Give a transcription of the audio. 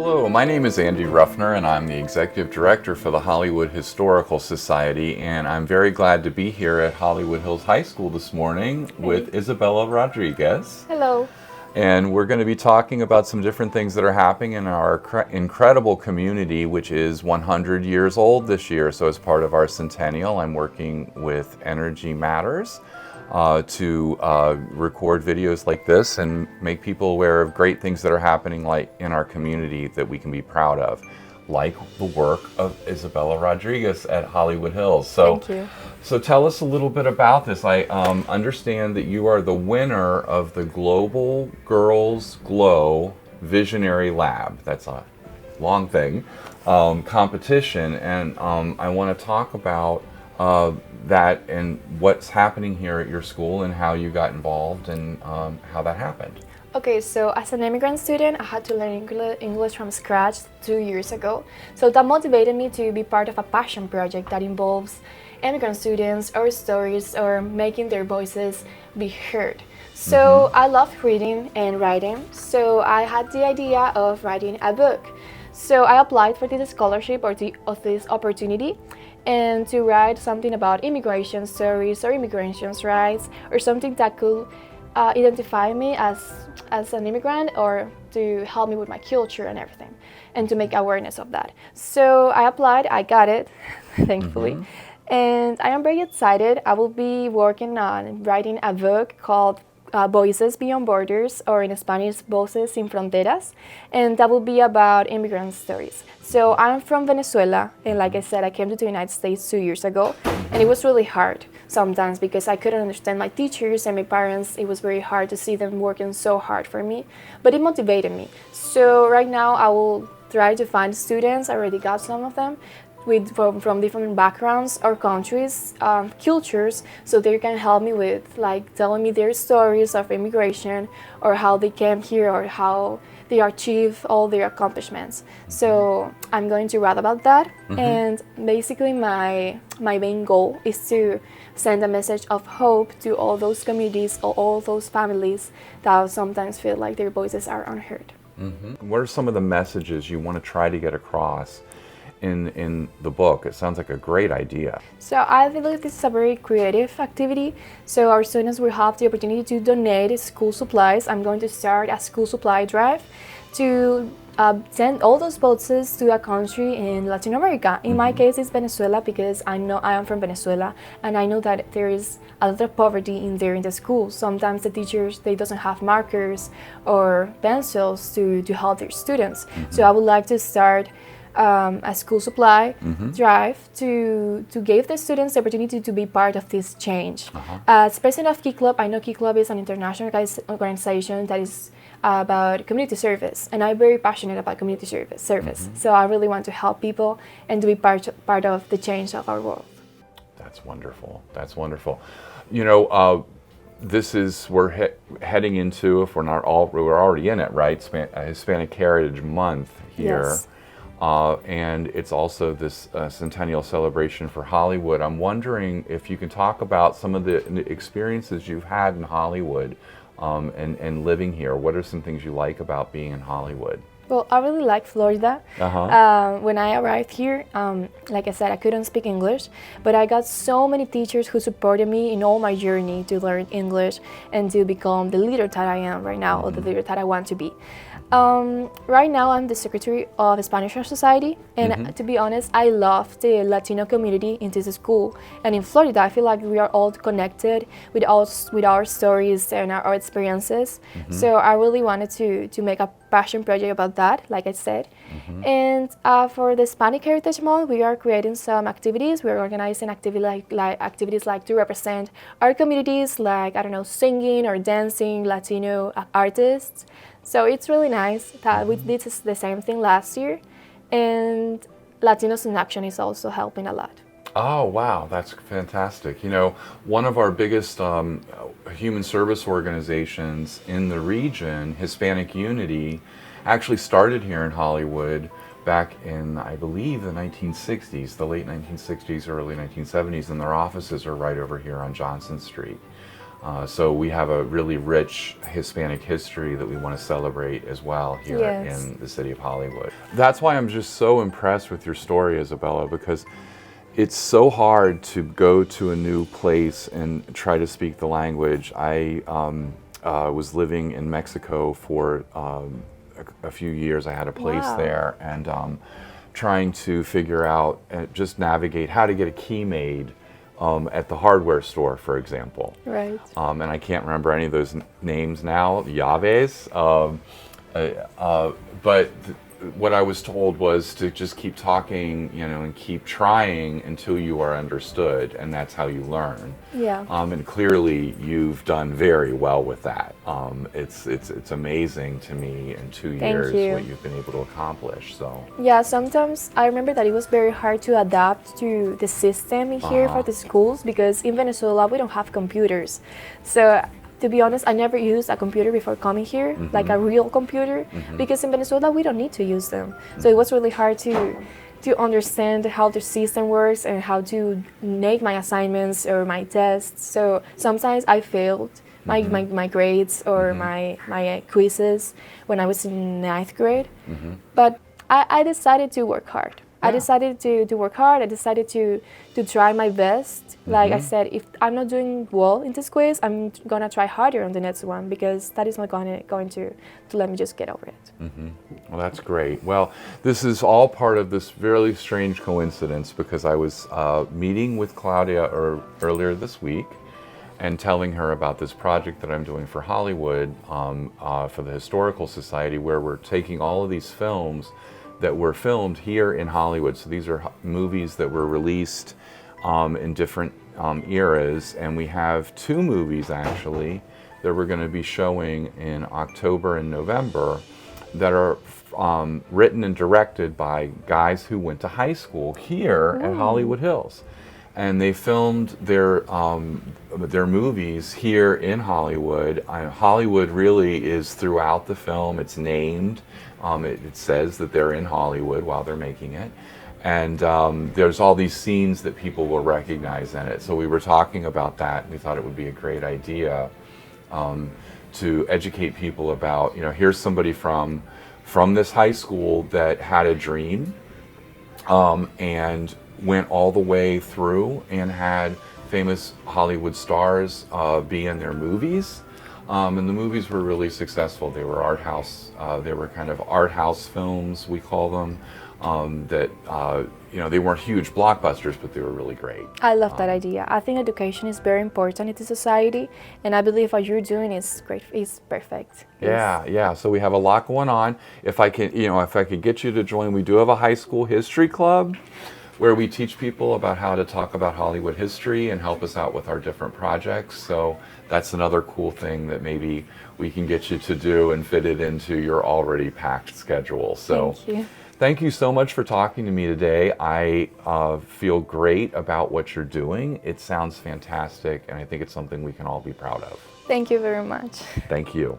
Hello, my name is Andy Ruffner and I'm the Executive Director for the Hollywood Historical Society, and I'm very glad to be here at Hollywood Hills High School this morning with Isabella Rodriguez. Hello. And we're going to be talking about some different things that are happening in our incredible community, which is 100 years old this year. So as part of our centennial, I'm working with Energy Matters to record videos like this and make people aware of great things that are happening like in our community that we can be proud of, like the work of Isabella Rodriguez at Hollywood Hills. Thank you. So tell us a little bit about this. I understand that you are the winner of the Global Girls Glow Visionary Lab. That's a long thing. Competition, and I want to talk about that and what's happening here at your school and how you got involved and how that happened. Okay, so as an immigrant student, I had to learn English from scratch 2 years ago. So that motivated me to be part of a passion project that involves immigrant students or stories or making their voices be heard. So I love reading and writing, so I had the idea of writing a book. So I applied for this scholarship or this opportunity and to write something about immigration stories or immigration rights or something that could identify me as an immigrant or to help me with my culture and everything and to make awareness of that. So I applied, I got it, thankfully. And I am very excited. I will be working on writing a book called Voices Beyond Borders, or in Spanish, Voces Sin Fronteras, and that will be about immigrant stories. So I'm from Venezuela, and like I said, I came to the United States 2 years ago, and it was really hard sometimes because I couldn't understand my teachers and my parents. It was very hard to see them working so hard for me, but it motivated me. So right now I will try to find students, I already got some of them, from different backgrounds or countries, cultures, so they can help me with like telling me their stories of immigration or how they came here or how they achieve all their accomplishments. So I'm going to write about that, and basically my main goal is to send a message of hope to all those communities or all those families that sometimes feel like their voices are unheard. What are some of the messages you want to try to get across in the book? It sounds like a great idea. So I believe this is a very creative activity. So our students will have the opportunity to donate school supplies. I'm going to start a school supply drive to send all those boxes to a country in Latin America. In my case, it's Venezuela because I know I am from Venezuela, and I know that there is a lot of poverty in there in the school. Sometimes the teachers, they doesn't have markers or pencils to help their students. So I would like to start a school supply drive to give the students the opportunity to be part of this change. As president of Key Club, I know Key Club is an international organization that is about community service, and I'm very passionate about community service. So I really want to help people and to be part of the change of our world. That's wonderful. That's wonderful. You know, this is, we're heading into, if we're not all, we're already in it, right? Hispanic Heritage Month here. Yes. And it's also this centennial celebration for Hollywood. I'm wondering if you can talk about some of the experiences you've had in Hollywood and living here. What are some things you like about being in Hollywood? Well, I really like Florida. When I arrived here, like I said, I couldn't speak English, but I got so many teachers who supported me in all my journey to learn English and to become the leader that I am right now, or the leader that I want to be. Right now, I'm the secretary of the Hispanic Heritage Society, and to be honest, I love the Latino community in this school. And in Florida, I feel like we are all connected with our stories and our experiences. So I really wanted to make a passion project about that, like I said. And for the Hispanic Heritage Month, we are creating some activities. We're organizing activities like to represent our communities, like, I don't know, singing or dancing, Latino artists. So it's really nice that we did the same thing last year, and Latinos in Action is also helping a lot. Oh, wow, that's fantastic. You know, one of our biggest human service organizations in the region, Hispanic Unity, actually started here in Hollywood back in, I believe, the 1960s, the late 1960s, early 1970s, and their offices are right over here on Johnson Street. So we have a really rich Hispanic history that we want to celebrate as well here Yes. in the city of Hollywood. That's why I'm just so impressed with your story, Isabella, because it's so hard to go to a new place and try to speak the language. I was living in Mexico for a few years. I had a place Wow. there, and trying to figure out, just navigate how to get a key made at the hardware store, for example. Right. And I can't remember any of those names now, llaves. But what I was told was to just keep talking, and keep trying until you are understood, and that's how you learn. Yeah. And clearly, you've done very well with that. It's amazing to me in 2 Thank years you. what you've been able to accomplish. So. Yeah, sometimes I remember that it was very hard to adapt to the system in here for the schools, because in Venezuela we don't have computers. So to be honest, I never used a computer before coming here, like a real computer, because in Venezuela we don't need to use them. So it was really hard to understand how the system works and how to make my assignments or my tests. So sometimes I failed my grades or my quizzes when I was in 9th grade. But I decided to work hard. I decided to work hard. I decided to try my best. Like I said, if I'm not doing well in this quiz, I'm gonna try harder on the next one, because that is not going to let me just get over it. Well, that's great. Well, this is all part of this really strange coincidence, because I was meeting with Claudia earlier this week and telling her about this project that I'm doing for Hollywood, for the Historical Society, where we're taking all of these films that were filmed here in Hollywood. So these are movies that were released in different eras, and we have 2 movies actually that we're going to be showing in October and November that are written and directed by guys who went to high school here at Hollywood Hills. And they filmed their movies here in Hollywood. Hollywood really is throughout the film. It's named. It says that they're in Hollywood while they're making it. And there's all these scenes that people will recognize in it. So we were talking about that, and we thought it would be a great idea to educate people about, here's somebody from this high school that had a dream and went all the way through and had famous Hollywood stars be in their movies. And the movies were really successful. They were art house. They were kind of art house films, we call them. That they weren't huge blockbusters, but they were really great. I love that idea. I think education is very important in the society, and I believe what you're doing is great. Is perfect. Yeah. So we have a lot going on. If I could get you to join, we do have a high school history club where we teach people about how to talk about Hollywood history and help us out with our different projects. So that's another cool thing that maybe we can get you to do and fit it into your already packed schedule. So Thank you. Thank you so much for talking to me today. I feel great about what you're doing. It sounds fantastic, and I think it's something we can all be proud of. Thank you very much. Thank you.